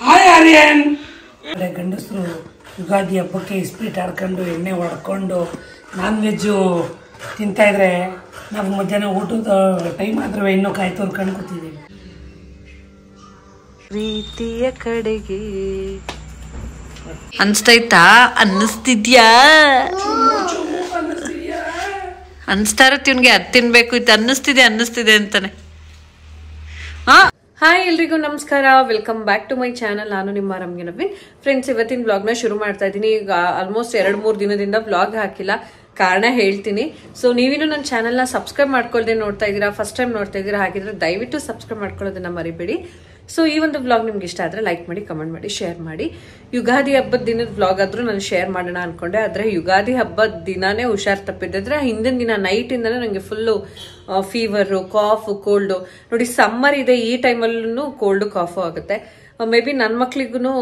Hi Aryan. ಗಂಡಸರು ಯುಗಾದಿ ಹಬ್ಬಕ್ಕೆ ಇಸ್ಪೀಟ್ ಆಡ್ಕೊಂಡು ಎಣ್ಣೆ ಹೊಡ್ಕೊಂಡು ನಾನ್ ವೆಜ್ಜು ತಿಂತಾ ಇದ್ರೆ ನಾವು ಮಧ್ಯಾಹ್ನ ಊಟದ ಟೈಮ್ ಆದ್ರೆ ಇನ್ನೂ ಕಾಯಿ ತೋರ್ಕೊಂಡು ಕೂತಿದ್ದೀವಿ. ಪ್ರೀತಿಯ ಕಡೆಗೆ ಅನ್ಸ್ತೈತಾ? ಅನ್ನಿಸ್ತಿದ್ಯಾ? ಅನ್ಸ್ತಾ ಇರತ್ತೆ ಇವ್ನಿಗೆ ಅದು ತಿನ್ಬೇಕು ಇದು ಅನ್ನಿಸ್ತಿದೆ ಅಂತಾನೆ. ಹಾಯ್ ಎಲ್ರಿಗೂ ನಮಸ್ಕಾರ, welcome back to my channel. ನಾನು ನಿಮ್ಮ ರಮ್ಯ ನವೀನ್. ಫ್ರೆಂಡ್ಸ್, ಇವತ್ತಿನ ವ್ಲಾಗ್ನ ಶುರು ಮಾಡ್ತಾ ಇದ್ದೀನಿ. ಈಗ ಆಲ್ಮೋಸ್ಟ್ 2-3 ದಿನದಿಂದ ವ್ಲಾಗ್ ಹಾಕಿಲ್ಲ, ಕಾರಣ ಹೇಳ್ತೀನಿ. ಸೊ ನೀವಿನ್ನು ನನ್ನ ಚಾನಲ್ನ ಸಬ್ಸ್ಕ್ರೈಬ್ ಮಾಡ್ಕೊಳ್ದೆ ನೋಡ್ತಾ ಇದ್ದೀರಾ, ಫಸ್ಟ್ ಟೈಮ್ ನೋಡ್ತಾ ಇದ್ದೀರಾ, ಹಾಗಿದ್ರೆ ದಯವಿಟ್ಟು ಸಬ್ಸ್ಕ್ರೈಬ್ ಮಾಡ್ಕೊಳ್ಳೋದನ್ನ ಮರಿಬೇಡಿ. ಸೊ ಈ ಒಂದು ವ್ಲಾಗ್ ನಿಮ್ಗೆ ಇಷ್ಟ ಆದರೆ ಲೈಕ್ ಮಾಡಿ, ಕಮೆಂಟ್ ಮಾಡಿ, ಶೇರ್ ಮಾಡಿ. ಯುಗಾದಿ ಹಬ್ಬದ ದಿನದ ವ್ಲಾಗ್ ಆದ್ರೂ ನಾನು ಶೇರ್ ಮಾಡೋಣ ಅನ್ಕೊಂಡೆ, ಆದರೆ ಯುಗಾದಿ ಹಬ್ಬದ ದಿನಾನೇ ಹುಷಾರ್ ತಪ್ಪಿದ್ರೆ ಹಿಂದಿನ ದಿನ ನೈಟಿಂದನೇ ನನಗೆ ಫುಲ್ಲು ಫೀವರು, ಕಾಫು, ಕೋಲ್ಡು. ನೋಡಿ ಸಮ್ಮರ್ ಇದೆ, ಈ ಟೈಮಲ್ಲೂ ಕೋಲ್ಡು ಕಾಫು ಆಗುತ್ತೆ. ಮೇ ಬಿ ನನ್ನ ಮಕ್ಳಿಗೂ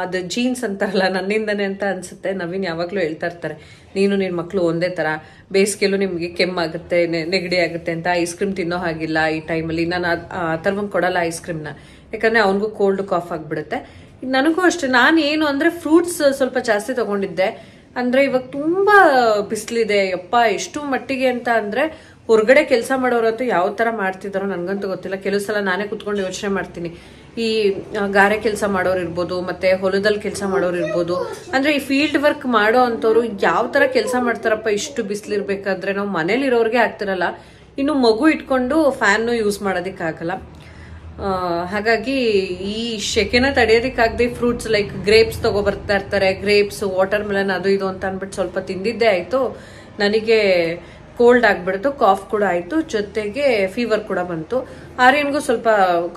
ಅದು ಜೀನ್ಸ್ ಅಂತಾರಲ್ಲ ನನ್ನಿಂದನೇ ಅಂತ ಅನ್ಸುತ್ತೆ. ನವೀನ್ ಯಾವಾಗಲೂ ಹೇಳ್ತಾ ಇರ್ತಾರೆ, ನೀನು ನಿನ್ನ ಮಕ್ಕಳು ಒಂದೇ ಥರ, ಬೇಸಿಗೆಲ್ಲೂ ನಿಮಗೆ ಕೆಮ್ಮಾಗುತ್ತೆ, ನೆಗಡಿ ಆಗುತ್ತೆ ಅಂತ. ಐಸ್ ಕ್ರೀಮ್ ತಿನ್ನೋ ಹಾಗಿಲ್ಲ ಈ ಟೈಮಲ್ಲಿ. ನಾನು ಆ ಥರವಂಗೆ ಕೊಡಲ್ಲ ಐಸ್ ಕ್ರೀಮ್ನ, ಯಾಕಂದರೆ ಅವನಿಗೂ ಕೋಲ್ಡ್ ಕಾಫ್ ಆಗಿಬಿಡುತ್ತೆ. ನನಗೂ ಅಷ್ಟೇ. ನಾನು ಏನು ಅಂದರೆ ಫ್ರೂಟ್ಸ್ ಸ್ವಲ್ಪ ಜಾಸ್ತಿ ತಗೊಂಡಿದ್ದೆ. ಅಂದರೆ ಇವಾಗ ತುಂಬ ಬಿಸಿಲಿದೆ ಯಪ್ಪ, ಎಷ್ಟು ಮಟ್ಟಿಗೆ ಅಂತ ಅಂದರೆ ಹೊರಗಡೆ ಕೆಲಸ ಮಾಡೋರಂತೂ ಯಾವ ಥರ ಮಾಡ್ತಿದ್ದಾರೋ ನನಗಂತೂ ಗೊತ್ತಿಲ್ಲ. ಕೆಲವು ಸಲ ನಾನೇ ಕುತ್ಕೊಂಡು ಯೋಚನೆ ಮಾಡ್ತೀನಿ, ಈ ಗಾರೆ ಕೆಲಸ ಮಾಡೋರು ಇರ್ಬೋದು, ಮತ್ತೆ ಹೊಲದಲ್ಲಿ ಕೆಲಸ ಮಾಡೋರು ಇರ್ಬೋದು, ಅಂದ್ರೆ ಈ ಫೀಲ್ಡ್ ವರ್ಕ್ ಮಾಡೋ ಅಂಥವ್ರು ಯಾವ ತರ ಕೆಲಸ ಮಾಡ್ತಾರಪ್ಪ ಇಷ್ಟು ಬಿಸಿಲಿರ್ಬೇಕಾದ್ರೆ. ನಾವು ಮನೇಲಿ ಇರೋರಿಗೆ ಆಗ್ತಿರಲ್ಲ, ಇನ್ನು ಮಗು ಇಟ್ಕೊಂಡು ಫ್ಯಾನ್ ಯೂಸ್ ಮಾಡೋದಕ್ಕಾಗಲ್ಲ. ಹಾಗಾಗಿ ಈ ಶೆಕೆನ ತಡೆಯೋದಕ್ಕಾಗದೆ ಫ್ರೂಟ್ಸ್ ಲೈಕ್ ಗ್ರೇಪ್ಸ್ ತಗೊಬರ್ತಾ ಇರ್ತಾರೆ, ಗ್ರೇಪ್ಸ್, ವಾಟರ್ ಮೆಲನ್, ಅದು ಇದು ಅಂತ ಅಂದ್ಬಿಟ್ಟು ಸ್ವಲ್ಪ ತಿಂದಿದ್ದೇ ಆಯ್ತು. ನನಗೆ ಕೋಲ್ಡ್ ಆಗ್ಬಿಡ್ತು, ಕಾಫ್ ಕೂಡ ಆಯ್ತು, ಜೊತೆಗೆ ಫೀವರ್ ಕೂಡ ಬಂತು. ಆರ್ಯನ್ಗೂ ಸ್ವಲ್ಪ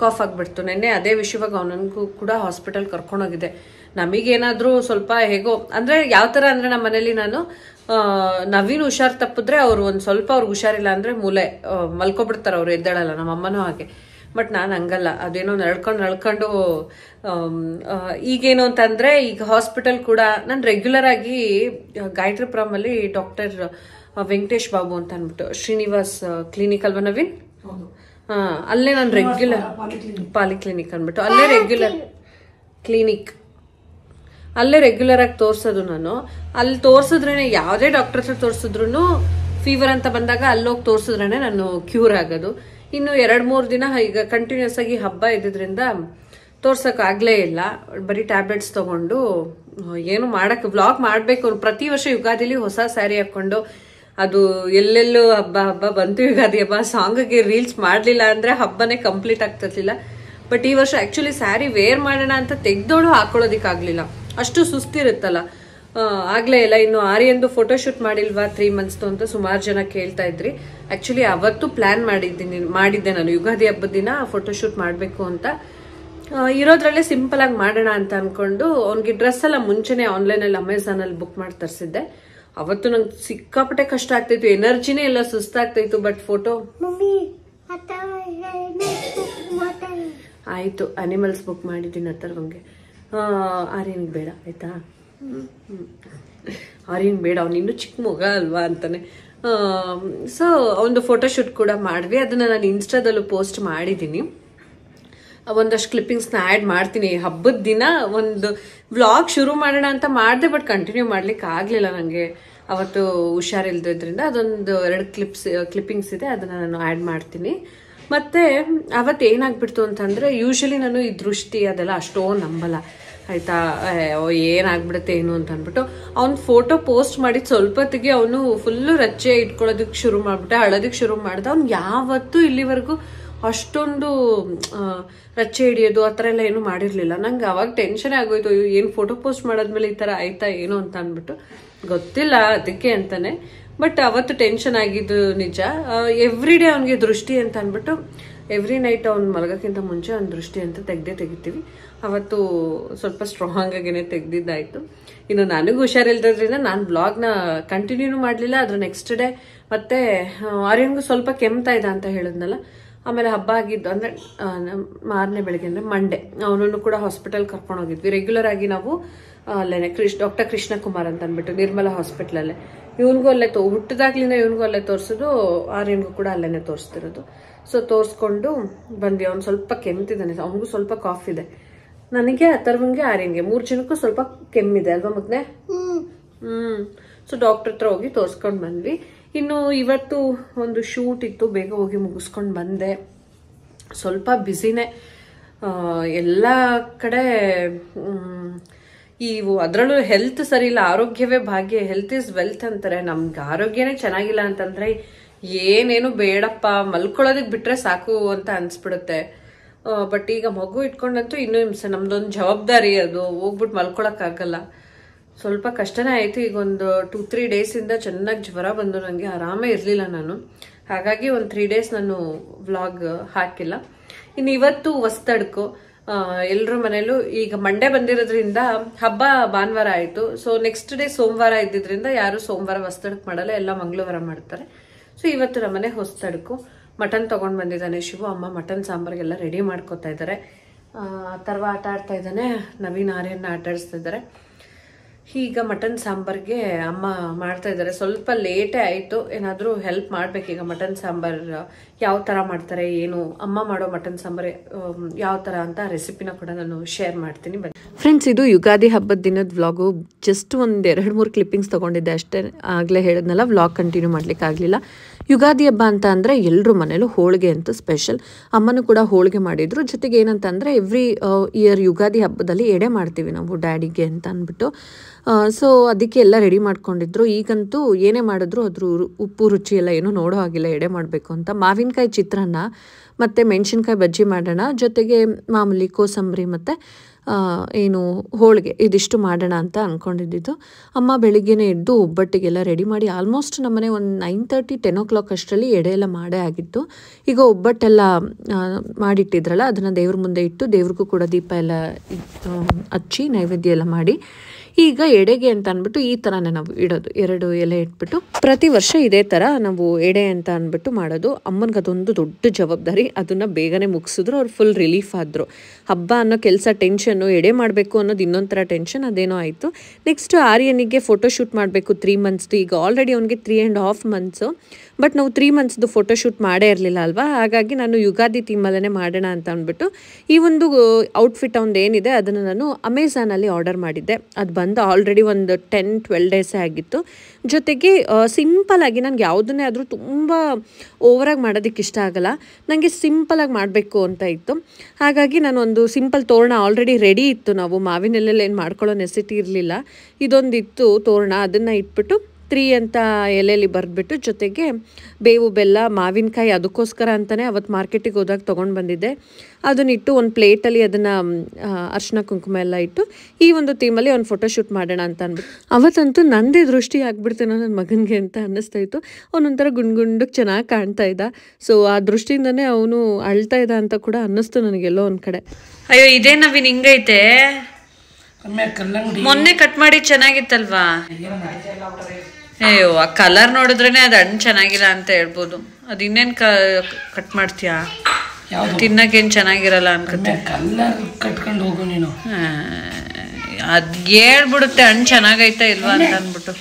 ಕಾಫ್ ಆಗ್ಬಿಡ್ತು. ನೆನ್ನೆ ಅದೇ ವಿಷಯವಾಗಿ ಅವನಿಗೂ ಕೂಡ ಹಾಸ್ಪಿಟಲ್ ಕರ್ಕೊಂಡೋಗಿದೆ. ನಮಗೇನಾದ್ರೂ ಸ್ವಲ್ಪ ಹೇಗೋ ಅಂದ್ರೆ ಯಾವ ತರ ಅಂದ್ರೆ ನಮ್ಮ ಮನೇಲಿ ನಾನು ನವೀನ್ ಹುಷಾರ್ ತಪ್ಪಿದ್ರೆ ಅವ್ರು ಒಂದ್ ಸ್ವಲ್ಪ ಅವ್ರಿಗೆ ಹುಷಾರಿಲ್ಲ ಅಂದ್ರೆ ಮೂಲೆ ಮಲ್ಕೊಬಿಡ್ತಾರೆ, ಅವ್ರು ಎದ್ದೇಳಲ್ಲ. ನಮ್ಮ ಅಮ್ಮನೂ ಹಾಗೆ. ಬಟ್ ನಾನು ಹಂಗಲ್ಲ, ಅದೇನೋ ನಡ್ಕೊಂಡು ಈಗೇನು ಅಂತಂದ್ರೆ ಈಗ ಹಾಸ್ಪಿಟಲ್ ಕೂಡ ನಾನು ರೆಗ್ಯುಲರ್ ಆಗಿ ಗಾಯತ್ರಿಪುರಮಲ್ಲಿ ಡಾಕ್ಟರ್ ವೆಂಕಟೇಶ್ ಬಾಬು ಅಂತ ಅನ್ಬಿಟ್ಟು ಶ್ರೀನಿವಾಸ್ ಕ್ಲಿನಿಕ್ ಅಲ್ವಾ ನವೀನ್? ಅಲ್ಲೇ ನಾನು ರೆಗ್ಯುಲರ್ ಪಾಲಿಕ್ಲಿನಿಕ್ ಅನ್ಬಿಟ್ಟು ಅಲ್ಲೇ ರೆಗ್ಯುಲರ್ ಕ್ಲಿನಿಕ್, ಅಲ್ಲೇ ರೆಗ್ಯುಲರ್ ಆಗಿ ತೋರ್ಸೋದು ನಾನು. ಅಲ್ಲಿ ತೋರ್ಸಿದ್ರೇನೆ, ಯಾವುದೇ ಡಾಕ್ಟರ್ ಹತ್ರ ತೋರ್ಸಿದ್ರು ಫೀವರ್ ಅಂತ ಬಂದಾಗ ಅಲ್ಲೋಗಿ ತೋರ್ಸಿದ್ರೇನೆ ನಾನು ಕ್ಯೂರ್ ಆಗೋದು. ಇನ್ನು 2-3 ದಿನ ಈಗ ಕಂಟಿನ್ಯೂಸ್ ಆಗಿ ಹಬ್ಬ ಇದ್ದಿದ್ರಿಂದ ತೋರ್ಸಕ್ ಆಗ್ಲೇ ಇಲ್ಲ. ಬರೀ ಟ್ಯಾಬ್ಲೆಟ್ಸ್ ತಗೊಂಡು ಏನು ಮಾಡಕ್ ವ್ಲಾಗ್ ಮಾಡ್ಬೇಕು. ಪ್ರತಿ ವರ್ಷ ಯುಗಾದಿಲಿ ಹೊಸ ಸ್ಯಾರಿ ಹಾಕೊಂಡು ಅದು ಎಲ್ಲೆಲ್ಲೂ ಹಬ್ಬ ಬಂತು, ಯುಗಾದಿ ಹಬ್ಬ ಸಾಂಗ್ಗೆ ರೀಲ್ಸ್ ಮಾಡ್ಲಿಲ್ಲ ಅಂದ್ರೆ ಹಬ್ಬನೇ ಕಂಪ್ಲೀಟ್ ಆಗ್ತಿರ್ಲಿಲ್ಲ. ಬಟ್ ಈ ವರ್ಷ ಆಕ್ಚುಲಿ ಸ್ಯಾರಿ ವೇರ್ ಮಾಡೋಣ ಅಂತ ತೆಗ್ದೋಳು ಹಾಕೊಳ್ಳೋದಿಕ್ಕಾಗ್ಲಿಲ್ಲ, ಅಷ್ಟು ಸುಸ್ತಿರುತ್ತಲ್ಲ, ಆಗ್ಲೇ ಇಲ್ಲ. ಇನ್ನು ಆರ್ಯಂದು ಫೋಟೋಶೂಟ್ ಮಾಡಿಲ್ವಾ 3 ಮಂತ್ಸ್ದು ಅಂತ ಸುಮಾರು ಜನ ಕೇಳ್ತಾ ಇದ್ರಿ. ಆಕ್ಚುಲಿ ಅವತ್ತು ಪ್ಲಾನ್ ಮಾಡಿದ್ದೆ ನಾನು, ಯುಗಾದಿ ಹಬ್ಬದ ದಿನ ಫೋಟೋಶೂಟ್ ಮಾಡ್ಬೇಕು ಅಂತ. ಇರೋದ್ರಲ್ಲೇ ಸಿಂಪಲ್ ಆಗಿ ಮಾಡೋಣ ಅಂತ ಅನ್ಕೊಂಡು ಅವ್ನಿಗೆ ಡ್ರೆಸ್ ಎಲ್ಲ ಮುಂಚೆನೆ ಆನ್ಲೈನ್ ಅಲ್ಲಿ ಅಮೆಝಾನ್ ಅಲ್ಲಿ ಬುಕ್ ಮಾಡಿ ತರಿಸಿದ್ದೆ. ಅವತ್ತು ನಂಗೆ ಸಿಕ್ಕಾಪಟ್ಟೆ ಕಷ್ಟ ಆಗ್ತಾಯಿತ್ತು, ಎನರ್ಜಿನೇ ಎಲ್ಲ ಸುಸ್ತಾಗ್ತಾಯಿತ್ತು. ಬಟ್ ಫೋಟೋ ಆಯ್ತು, ಅನಿಮಲ್ಸ್ ಬುಕ್ ಮಾಡಿದ್ದೀನಿ ಅಥರ್ವಂಗೆ. ಆರ್ಯನ್ಗೆ ಬೇಡ ಆಯ್ತಾ, ಆರ್ಯನ್ ಬೇಡ, ಅವ್ನು ಇನ್ನೂ ಚಿಕ್ಕ ಮಗ ಅಲ್ವಾ ಅಂತಾನೆ. ಸೊ ಒಂದು ಫೋಟೋಶೂಟ್ ಕೂಡ ಮಾಡಿದ್ವಿ, ಅದನ್ನ ನಾನು ಇನ್ಸ್ಟಾದಲ್ಲೂ ಪೋಸ್ಟ್ ಮಾಡಿದ್ದೀನಿ. ಒಂದಷ್ಟು ಕ್ಲಿಪ್ಪಿಂಗ್ಸ್ನ ಆ್ಯಡ್ ಮಾಡ್ತೀನಿ. ಹಬ್ಬದ ದಿನ ಒಂದು ವ್ಲಾಗ್ ಶುರು ಮಾಡೋಣ ಅಂತ ಮಾಡಿದೆ, ಬಟ್ ಕಂಟಿನ್ಯೂ ಮಾಡ್ಲಿಕ್ಕೆ ಆಗಲಿಲ್ಲ ನನಗೆ, ಅವತ್ತು ಹುಷಾರಿಲ್ದ್ರಿಂದ. ಅದೊಂದು 2 ಕ್ಲಿಪ್ಪಿಂಗ್ಸ್ ಇದೆ, ಅದನ್ನು ನಾನು ಆ್ಯಡ್ ಮಾಡ್ತೀನಿ. ಮತ್ತು ಅವತ್ತು ಏನಾಗ್ಬಿಡ್ತು ಅಂತಂದರೆ, ಯೂಶಲಿ ನಾನು ಈ ದೃಷ್ಟಿ ಅದೆಲ್ಲ ಅಷ್ಟೊಂದು ನಂಬಲ್ಲ ಆಯಿತಾ. ಏನಾಗ್ಬಿಡುತ್ತೆ ಏನು ಅಂತ ಅಂದ್ಬಿಟ್ಟು ಅವ್ನು ಫೋಟೋ ಪೋಸ್ಟ್ ಮಾಡಿದ ಸ್ವಲ್ಪ ಹೊತ್ತಿಗೆ ಅವನು ಫುಲ್ಲು ರಚ್ಚೆ ಇಟ್ಕೊಳ್ಳೋದಕ್ಕೆ ಶುರು ಮಾಡಿಬಿಟ್ಟೆ, ಅಳೋದಕ್ಕೆ ಶುರು ಮಾಡ್ದೆ. ಅವ್ನು ಯಾವತ್ತೂ ಇಲ್ಲಿವರೆಗೂ ಅಷ್ಟೊಂದು ರಚ್ಚೆ ಹಿಡಿಯೋದು ಆ ಥರ ಎಲ್ಲ ಏನು ಮಾಡಿರಲಿಲ್ಲ. ನಂಗೆ ಅವಾಗ ಟೆನ್ಷನೇ ಆಗೋಯ್ತು, ಏನು ಫೋಟೋ ಪೋಸ್ಟ್ ಮಾಡಾದ್ಮೇಲೆ ಈ ಥರ ಆಯ್ತಾ ಏನು ಅಂತ ಅಂದ್ಬಿಟ್ಟು. ಗೊತ್ತಿಲ್ಲ ಅದಕ್ಕೆ ಅಂತಾನೆ, ಬಟ್ ಅವತ್ತು ಟೆನ್ಷನ್ ಆಗಿದ್ದು ನಿಜ. ಎವ್ರಿ ಡೇ ಅವನಿಗೆ ದೃಷ್ಟಿ ಅಂತ ಅಂದ್ಬಿಟ್ಟು ಎವ್ರಿ ನೈಟ್ ಅವ್ನು ಮಲಗೋಕ್ಕಿಂತ ಮುಂಚೆ ಅವ್ನ ದೃಷ್ಟಿ ಅಂತ ತೆಗಿತೀವಿ. ಅವತ್ತು ಸ್ವಲ್ಪ ಸ್ಟ್ರಾಂಗ್ ಆಗೇನೆ ತೆಗ್ದಿದ್ದಾಯ್ತು. ಇನ್ನು ನನಗೂ ಹುಷಾರಿಲ್ದ್ರಿಂದ ನಾನು ಬ್ಲಾಗ್ನ ಕಂಟಿನ್ಯೂನು ಮಾಡಲಿಲ್ಲ. ಅದ್ರ ನೆಕ್ಸ್ಟ್ ಡೇ ಮತ್ತೆ ಆರ್ಯನ್ಗೂ ಸ್ವಲ್ಪ ಕೆಮ್ತಾ ಇದೆ ಅಂತ ಹೇಳಿದ್ನಲ್ಲ, ಆಮೇಲೆ ಹಬ್ಬ ಆಗಿದ್ದು ಅಂದರೆ ಮಾರನೇ ಬೆಳಗ್ಗೆ ಅಂದರೆ ಮಂಡೇ ಅವನನ್ನು ಕೂಡ ಹಾಸ್ಪಿಟಲ್ ಕರ್ಕೊಂಡು ಹೋಗಿದ್ವಿ. ರೆಗ್ಯುಲರ್ ಆಗಿ ನಾವು ಅಲ್ಲೇ ಡಾಕ್ಟರ್ ಕೃಷ್ಣ ಕುಮಾರ್ ಅಂತ ಅಂದ್ಬಿಟ್ಟು ನಿರ್ಮಲಾ ಹಾಸ್ಪಿಟ್ಲಲ್ಲೇ ಇವನಿಗೂ ಅಲ್ಲೇ ಹುಟ್ಟಿದಾಗ್ಲಿಂದ ಇವನಿಗೂ ಅಲ್ಲೇ ತೋರಿಸೋದು, ಆರ್ಯನ್ಗೂ ಕೂಡ ಅಲ್ಲೇನೆ ತೋರಿಸ್ತಿರೋದು. ಸೊ ತೋರಿಸ್ಕೊಂಡು ಬಂದ್ವಿ. ಅವ್ನು ಸ್ವಲ್ಪ ಕೆಮ್ತಿದ್ದಾನೆ, ಅವನಿಗೂ ಸ್ವಲ್ಪ ಕಾಫ್ ಇದೆ. ನನಗೆ ಅಥರ್ವನ್ಗೆ ಆರ್ಯನ್ಗೆ 3 ಜನಕ್ಕೂ ಸ್ವಲ್ಪ ಕೆಮ್ಮಿದೆ ಅಲ್ವಾ ಮಗ್ನೆ? ಸೊ ಡಾಕ್ಟರ್ ಹತ್ರ ಹೋಗಿ ತೋರಿಸ್ಕೊಂಡು ಬಂದ್ವಿ. ಇನ್ನು ಇವತ್ತು ಒಂದು ಶೂಟ್ ಇತ್ತು, ಬೇಗ ಹೋಗಿ ಮುಗಿಸ್ಕೊಂಡು ಬಂದೆ. ಸ್ವಲ್ಪ ಬ್ಯುಸಿನೇ ಎಲ್ಲ ಕಡೆ. ಅದರಲ್ಲೂ ಹೆಲ್ತ್ ಸರಿ ಇಲ್ಲ, ಆರೋಗ್ಯವೇ ಭಾಗ್ಯ, ಹೆಲ್ತ್ ಇಸ್ ವೆಲ್ತ್ ಅಂತಾರೆ. ನಮ್ಗೆ ಆರೋಗ್ಯನೇ ಚೆನ್ನಾಗಿಲ್ಲ ಅಂತಂದ್ರೆ ಏನೇನು ಬೇಡಪ್ಪ, ಮಲ್ಕೊಳ್ಳೋದಕ್ಕೆ ಬಿಟ್ರೆ ಸಾಕು ಅಂತ ಅನ್ಸ್ಬಿಡುತ್ತೆ. ಬಟ್ ಈಗ ಮಗು ಇಟ್ಕೊಂಡಂತೂ ಇನ್ನೂ ಹಿಂಸೆ, ನಮ್ದೊಂದು ಜವಾಬ್ದಾರಿ ಅದು, ಹೋಗ್ಬಿಟ್ಟು ಮಲ್ಕೊಳಕ್ಕಾಗಲ್ಲ. ಸ್ವಲ್ಪ ಕಷ್ಟನೇ ಆಯ್ತು. ಈಗ ಒಂದು 2-3 ಡೇಸಿಂದ ಚೆನ್ನಾಗಿ ಜ್ವರ ಬಂದು ನನಗೆ ಆರಾಮೇ ಇರಲಿಲ್ಲ ನಾನು. ಹಾಗಾಗಿ ಒಂದು 3 ಡೇಸ್ ನಾನು ವ್ಲಾಗ್ ಹಾಕಿಲ್ಲ. ಇನ್ನು ಇವತ್ತು ಹೊಸ್ತಡ್ಕು ಎಲ್ರ ಮನೇಲೂ. ಈಗ ಮಂಡೇ ಬಂದಿರೋದ್ರಿಂದ ಹಬ್ಬ ಭಾನುವಾರ ಆಯ್ತು. ಸೊ ನೆಕ್ಸ್ಟ್ ಡೇ ಸೋಮವಾರ ಇದ್ದಿದ್ರಿಂದ ಯಾರು ಸೋಮವಾರ ಹೊಸ್ತಡ್ಕು ಮಾಡಲ್ಲ, ಎಲ್ಲ ಮಂಗಳವಾರ ಮಾಡ್ತಾರೆ. ಸೊ ಇವತ್ತು ನಮ್ಮನೆ ಹೊಸ್ತಡ್ಕು. ಮಟನ್ ತಗೊಂಡ್ ಬಂದಿದ್ದಾನೆ ಶಿವು. ಅಮ್ಮ ಮಟನ್ ಸಾಂಬಾರ್ಗೆಲ್ಲ ರೆಡಿ ಮಾಡ್ಕೋತಾ ಇದ್ದಾರೆ. ಅಥರ್ವ ಆಟ ಆಡ್ತಾ ಇದ್ದಾನೆ, ನವೀನ್ ಆರ್ಯನ್ನ ಆಟ ಆಡಿಸ್ತಾ ಇದ್ದಾರೆ. ಈಗ ಮಟನ್ ಸಾಂಬಾರ್ಗೆ ಅಮ್ಮ ಮಾಡ್ತಾ ಇದ್ದಾರೆ. ಸ್ವಲ್ಪ ಲೇಟೇ ಆಯಿತು, ಏನಾದರೂ ಹೆಲ್ಪ್ ಮಾಡ್ಬೇಕೀಗ. ಮಟನ್ ಸಾಂಬಾರ್ ಯಾವ ಥರ ಮಾಡ್ತಾರೆ ಏನು, ಅಮ್ಮ ಮಾಡೋ ಮಟನ್ ಸಾಂಬಾರ್ ಯಾವ ಥರ ಅಂತ ರೆಸಿಪಿನ ಕೂಡ ನಾನು ಶೇರ್ ಮಾಡ್ತೀನಿ. ಫ್ರೆಂಡ್ಸ್, ಇದು ಯುಗಾದಿ ಹಬ್ಬದ ದಿನದ ವ್ಲಾಗು. ಜಸ್ಟ್ ಒಂದು 2-3 ಕ್ಲಿಪ್ಪಿಂಗ್ಸ್ ತೊಗೊಂಡಿದ್ದೆ ಅಷ್ಟೇ. ಆಗಲೇ ಹೇಳಿದ್ನಲ್ಲ, ವ್ಲಾಗ್ ಕಂಟಿನ್ಯೂ ಮಾಡ್ಲಿಕ್ಕೆ ಆಗಲಿಲ್ಲ. ಯುಗಾದಿ ಹಬ್ಬ ಅಂತ ಅಂದರೆ ಎಲ್ಲರೂ ಮನೇಲೂ ಹೋಳಿಗೆ ಅಂತ ಸ್ಪೆಷಲ್. ಅಮ್ಮನೂ ಕೂಡ ಹೋಳಿಗೆ ಮಾಡಿದ್ರು. ಜೊತೆಗೆ ಏನಂತ ಅಂದರೆ ಎವ್ರಿ ಇಯರ್ ಯುಗಾದಿ ಹಬ್ಬದಲ್ಲಿ ಎಡೆ ಮಾಡ್ತೀವಿ ನಾವು ಡ್ಯಾಡಿಗೆ ಅಂತ ಅಂದ್ಬಿಟ್ಟು. ಸೊ ಅದಕ್ಕೆ ಎಲ್ಲ ರೆಡಿ ಮಾಡ್ಕೊಂಡಿದ್ರು. ಈಗಂತೂ ಏನೇ ಮಾಡಿದ್ರು ಅದ್ರ ಉಪ್ಪು ರುಚಿ ಎಲ್ಲ ಏನೂ ನೋಡೋ ಹಾಗಿಲ್ಲ, ಎಡೆ ಮಾಡಬೇಕು ಅಂತ. ಮಾವಿನಕಾಯಿ ಚಿತ್ರಾನ್ನ ಮತ್ತು ಮೆಣಸಿನ್ಕಾಯಿ ಬಜ್ಜಿ ಮಾಡೋಣ, ಜೊತೆಗೆ ಮಾಮೂಲಿ ಕೋಸಂಬರಿ ಮತ್ತು ಏನು ಹೋಳಿಗೆ, ಇದಿಷ್ಟು ಮಾಡೋಣ ಅಂತ ಅಂದ್ಕೊಂಡಿದ್ದು. ಅಮ್ಮ ಬೆಳಿಗ್ಗೆನೇ ಎದ್ದು ಒಬ್ಬಟ್ಟಿಗೆಲ್ಲ ರೆಡಿ ಮಾಡಿ ಆಲ್ಮೋಸ್ಟ್ ನಮ್ಮನೆ ಒಂದು 9:30-10 o'clock ಅಷ್ಟರಲ್ಲಿ ಎಡೆ ಎಲ್ಲ ಮಾಡೇ ಆಗಿತ್ತು. ಈಗ ಒಬ್ಬಟ್ಟೆಲ್ಲ ಮಾಡಿಟ್ಟಿದ್ರಲ್ಲ, ಅದನ್ನು ದೇವ್ರ ಮುಂದೆ ಇಟ್ಟು ದೇವ್ರಿಗೂ ಕೂಡ ದೀಪ ಎಲ್ಲ ಹಚ್ಚಿ ನೈವೇದ್ಯ ಎಲ್ಲ ಮಾಡಿ ಈಗ ಎಡೆಗೆ ಅಂತ ಅಂದ್ಬಿಟ್ಟು ಈ ಥರನೇ ನಾವು ಇಡೋದು. 2 ಎಲೆ ಇಟ್ಬಿಟ್ಟು ಪ್ರತಿ ವರ್ಷ ಇದೇ ಥರ ನಾವು ಎಡೆ ಅಂತ ಅಂದ್ಬಿಟ್ಟು ಮಾಡೋದು. ಅಮ್ಮನಿಗೆ ಅದೊಂದು ದೊಡ್ಡ ಜವಾಬ್ದಾರಿ. ಅದನ್ನು ಬೇಗನೆ ಮುಗಿಸಿದ್ರು, ಅವ್ರು ಫುಲ್ ರಿಲೀಫ್ ಆದರು. ಹಬ್ಬ ಅನ್ನೋ ಕೆಲಸ ಟೆನ್ಷನ್ನು, ಎಡೆ ಮಾಡಬೇಕು ಅನ್ನೋದು ಇನ್ನೊಂದು ಥರ ಟೆನ್ಷನ್, ಅದೇನೋ ಆಯಿತು. ನೆಕ್ಸ್ಟ್ ಆರ್ಯನಿಗೆ ಫೋಟೋಶೂಟ್ ಮಾಡಬೇಕು 3 monthsದು. ಈಗ ಆಲ್ರೆಡಿ ಅವನಿಗೆ 3.5 months. ಬಟ್ ನಾವು 3 monthsದು ಫೋಟೋಶೂಟ್ ಮಾಡೇ ಇರಲಿಲ್ಲ ಅಲ್ವಾ, ಹಾಗಾಗಿ ನಾನು ಯುಗಾದಿ ಥೀಮಲ್ಲೇ ಮಾಡೋಣ ಅಂತ ಅಂದ್ಬಿಟ್ಟು ಈ ಒಂದು ಔಟ್ಫಿಟ್ ಅವ್ನದ್ದು ಏನಿದೆ ಅದನ್ನು ನಾನು ಅಮೆಝಾನಲ್ಲಿ ಆರ್ಡರ್ ಮಾಡಿದ್ದೆ. ಅದು ಬಂದು ಆಲ್ರೆಡಿ ಒಂದು 10-12 ಡೇಸೇ ಆಗಿತ್ತು. ಜೊತೆಗೆ ಸಿಂಪಲಾಗಿ, ನನಗೆ ಯಾವುದನ್ನೇ ಆದರೂ ತುಂಬ ಓವರಾಗಿ ಮಾಡೋದಕ್ಕೆ ಇಷ್ಟ ಆಗಲ್ಲ, ನನಗೆ ಸಿಂಪಲಾಗಿ ಮಾಡಬೇಕು ಅಂತ ಇತ್ತು. ಹಾಗಾಗಿ ನಾನು ಒಂದು ಸಿಂಪಲ್ ತೋರಣ ಆಲ್ರೆಡಿ ರೆಡಿ ಇತ್ತು. ನಾವು ಮಾವಿನೆಲ್ಲೆಲ್ಲ ಏನು ಮಾಡ್ಕೊಳ್ಳೋ ನೆಸಿಟಿ ಇರಲಿಲ್ಲ. ಇದೊಂದಿತ್ತು ತೋರಣ, ಅದನ್ನು ಇಟ್ಬಿಟ್ಟು 3 ಅಂತ ಎಲೆಯಲ್ಲಿ ಬರೆದ್ಬಿಟ್ಟು ಜೊತೆಗೆ ಬೇವು ಬೆಲ್ಲ ಮಾವಿನಕಾಯಿ, ಅದಕ್ಕೋಸ್ಕರ ಅಂತಲೇ ಅವತ್ತು ಮಾರ್ಕೆಟಿಗೆ ಹೋದಾಗ ತೊಗೊಂಡು ಬಂದಿದ್ದೆ. ಅದನ್ನಿಟ್ಟು ಒಂದು ಪ್ಲೇಟಲ್ಲಿ ಅದನ್ನು ಅರ್ಶಿನ ಕುಂಕುಮ ಎಲ್ಲ ಇಟ್ಟು ಈ ಒಂದು ಥೀಮಲ್ಲಿ ಒಂದು ಫೋಟೋಶೂಟ್ ಮಾಡೋಣ ಅಂತ ಅಂದ್ಬಿಟ್ಟು ಅವತ್ತಂತೂ ನಂದೇ ದೃಷ್ಟಿ ಆಗ್ಬಿಡ್ತೇನೋ ನನ್ನ ಮಗನಿಗೆ ಅಂತ ಅನ್ನಿಸ್ತಾ ಇತ್ತು. ಅವನೊಂಥರ ಗುಂಡ್ಗುಂಡಕ್ಕೆ ಚೆನ್ನಾಗಿ ಕಾಣ್ತಾ ಇದ್ದ. ಸೊ ಆ ದೃಷ್ಟಿಯಿಂದನೇ ಅವನು ಅಳ್ತಾ ಇದ್ದ ಅಂತ ಕೂಡ ಅನ್ನಿಸ್ತು ನನಗೆಲ್ಲೋ ಒಂದು ಕಡೆ. ಅಯ್ಯೋ ಇದೇ ನವೀನ್ ಹಿಂಗೈತೆ, ಮೊನ್ನೆ ಕಟ್ ಮಾಡಿ ಚೆನ್ನಾಗಿತ್ತಲ್ವಾ? ಅಯ್ಯೋ ಆ ಕಲರ್ ನೋಡಿದ್ರೇನೆ ಅದು ಹಣ್ಣು ಚೆನ್ನಾಗಿಲ್ಲ ಅಂತ ಹೇಳ್ಬೋದು. ಅದು ಇನ್ನೇನು ಕಟ್ ಮಾಡ್ತೀಯಾ? ತಿನ್ನಕ್ಕೇನು ಚೆನ್ನಾಗಿರಲ್ಲ ಅನ್ಕತ್ತೆ. ಕಟ್ಕೊಂಡು ಹೋಗು ನೀನು. ಅದು ಹೇಳ್ಬಿಡುತ್ತೆ ಹಣ್ಣು ಚೆನ್ನಾಗೈತಾ ಇಲ್ವಾ ಅಂತ ಅಂದ್ಬಿಟ್ಟು.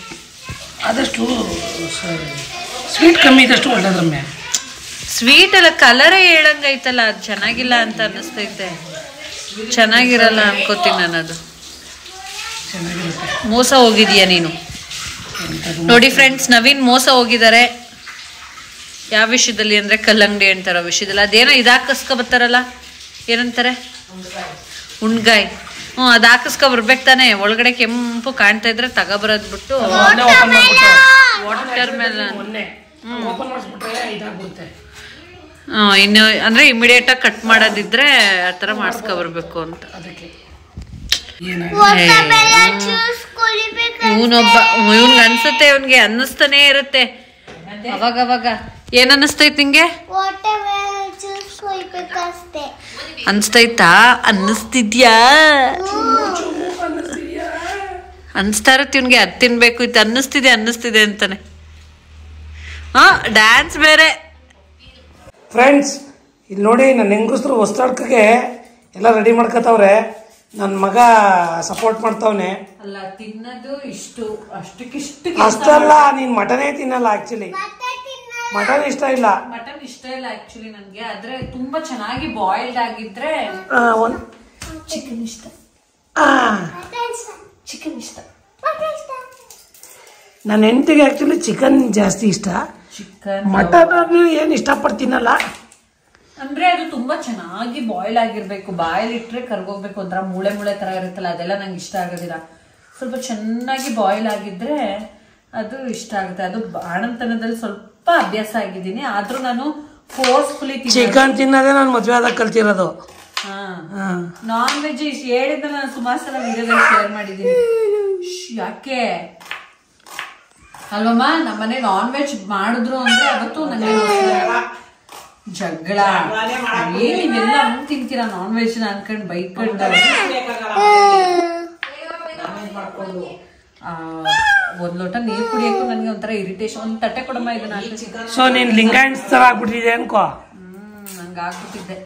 ಆದಷ್ಟು ಸ್ವೀಟ್ ಕಮ್ಮಿ ಇದ್ದಷ್ಟು ಒಳ್ಳೇದ್ರಮ್ಮೆ. ಸ್ವೀಟ್ ಅಲ್ಲ, ಕಲರೇ ಹೇಳಂಗೈತಲ್ಲ, ಅದು ಚೆನ್ನಾಗಿಲ್ಲ ಅಂತ ಅನ್ನಿಸ್ತೈತೆ. ಚೆನ್ನಾಗಿರಲ್ಲ ಅನ್ಕೋತೀನಿ ನಾನು. ಅದು ಮೋಸ ಹೋಗಿದೀಯ ನೀನು. ನೋಡಿ ಫ್ರೆಂಡ್ಸ್, ನವೀನ್ ಮೋಸ ಹೋಗಿದ್ದಾರೆ. ಯಾವ ವಿಷಯದಲ್ಲಿ ಅಂದರೆ ಕಲ್ಲಂಗಡಿ ಅಂತಾರೋ ವಿಷಯದಲ್ಲಿ. ಅದೇನೋ ಇದು ಹಾಕಿಸ್ಕೊಬತ್ತಾರಲ್ಲ, ಏನಂತಾರೆ, ಉಣ್ಗಾಯಿ. ಅದು ಹಾಕಿಸ್ಕೊ ಬರ್ಬೇಕು ತಾನೆ. ಒಳಗಡೆ ಕೆಂಪು ಕಾಣ್ತಾ ಇದ್ರೆ ತಗೊಬರೋದ್ ಬಿಟ್ಟು ವಾಟರ್ ಮೆಲನ್. ಇನ್ನು ಅಂದರೆ ಇಮಿಡಿಯೇಟಾಗಿ ಕಟ್ ಮಾಡೋದಿದ್ರೆ ಆ ಥರ ಮಾಡಿಸ್ಕೊಬರ್ಬೇಕು ಅಂತ. ಇವನೊಬ್ಬ, ಇವನ್ಗೆ ಅನ್ಸುತ್ತೆ, ಇವನ್ಗೆ ಅನ್ನಿಸ್ತಾನೆ ಇರುತ್ತೆ ಅವಾಗ. ಏನ್ ಅನ್ನಿಸ್ತೈತ್ ನಿಂಗೆ? ಅನ್ಸ್ತೈತಾ? ಅನ್ನಿಸ್ತಿದ್ಯಾ? ಅನ್ಸ್ತಾ ಇರತ್ತೆ ಇವನ್ಗೆ, ಅದು ತಿನ್ಬೇಕು, ಇದು ಅನ್ನಿಸ್ತಿದೆ ಅಂತಾನೆ. ಡ್ಯಾನ್ಸ್ ಬೇರೆ. ಫ್ರೆಂಡ್ಸ್, ಇಲ್ಲಿ ನೋಡಿ ನನ್ನ ಹೆಂಗಸರು ಹೊಸ್ತಾಡ್ಕಗೆ ಎಲ್ಲ ರೆಡಿ ಮಾಡ್ಕೊತಾವ್ರೆ. ನನ್ನ ಮಗ ಸಪೋರ್ಟ್ ಮಾಡ್ತಾವನೆ. ಅಲ್ಲ ತಿನ್ನೋದು ಇಷ್ಟು ಅಷ್ಟಕ್ಕಿಷ್ಟು ಅಷ್ಟಲ್ಲ, ನೀನ್ ಮಟನೇ ತಿನ್ನಲ್ಲ ಆಕ್ಚುಲಿ. ಮಟನ್ ಇಷ್ಟ ಇಲ್ಲ. ಮಟನ್ ಇಷ್ಟ ಇಲ್ಲ ಆಕ್ಚುಲಿ ನನ್ಗೆ. ಆದ್ರೆ ತುಂಬಾ ಚೆನ್ನಾಗಿ ಬಾಯ್ಲ್ಡ್ ಆಗಿದ್ರೆ ಚಿಕನ್ ಇಷ್ಟ. ಚಿಕನ್ ಇಷ್ಟ. ನನ್ನ ಹೆಂಡತಿಗೆ ಆಕ್ಚುಲಿ ಚಿಕನ್ ಜಾಸ್ತಿ ಇಷ್ಟ. ಚಿಕನ್ ಮಟನ್ ಏನ್ ಇಷ್ಟಪಡ್ತೀನಲ್ಲ. ಅಂದ್ರೆ ಅದು ತುಂಬಾ ಚೆನ್ನಾಗಿ ಬಾಯ್ಲ್ ಆಗಿರ್ಬೇಕು. ಬಾಯ್ಲ್ ಇಟ್ರೆ ಕರ್ಗೋಗ್ಬೇಕು, ಒಂಥರ ಮೂಳೆ ಮೂಳೆ ತರ ಇರುತ್ತಲ್ಲ, ಅದೆಲ್ಲ ನಂಗೆ ಇಷ್ಟ ಆಗೋದಿಲ್ಲ. ಸ್ವಲ್ಪ ಚೆನ್ನಾಗಿ ಬಾಯ್ಲ್ ಆಗಿದ್ರೆ ಅದು ಇಷ್ಟ ಆಗುತ್ತೆ. ಅದು ಬಾಣಂತನದಲ್ಲಿ ಸ್ವಲ್ಪ ಅಭ್ಯಾಸ ಆಗಿದ್ದೀನಿ, ಆದ್ರೂ ನಾನು ಫೋರ್ಸ್ಫುಲಿ ಚಿಕನ್ ತಿನ್ನೋದೇ ನಾನು ಮದ್ವೆ ಆದಾಗ ಕಲ್ತಿರೋದು. ನಾನ್ ವೆಜ್ ಹೇಳಿದ್ರೆ ನಾನು ಸುಮಾರು ಸಲ ವಿಡಿಯೋದಲ್ಲಿ ಶೇರ್ ಮಾಡಿದ್ದೀನಿ. ಯಾಕೆ ಅಲ್ವಮ್ಮ, ನಮ್ಮನೆ ನಾನ್ ವೆಜ್ ಮಾಡಿದ್ರು ಅಂದ್ರೆ ಅವತ್ತು ನನಗೆ ಜಗಳ. ನೀವೆಲ್ಲ ಹಂಗ್ ತಿಂತೀರಾ ನಾನ್ ವೆಜ್ ನ ಅನ್ಕೊಂಡ್ ಬೈಕೊಂಡು ಒಂದ್ ಲೋಟ ನೀರ್ ಕುಡಿಯಕ್ಕೂ ನನ್ಗೆ ಒಂಥರ ಇರಿಟೇಷನ್. ಒಂದ್ ತಟ್ಟೆ ಕೊಡಮ್ಮ ಇದನ್ನ. ಸೊ ನೀನ್ ಲಿಂಗಾಯನ್ಸ್ ತರ ಆಗ್ಬಿಟ್ಟಿದೆ ಅನ್ಕೋ. ನಂಗೆ ಆಗ್ಬಿಟ್ಟಿದ್ದೆ.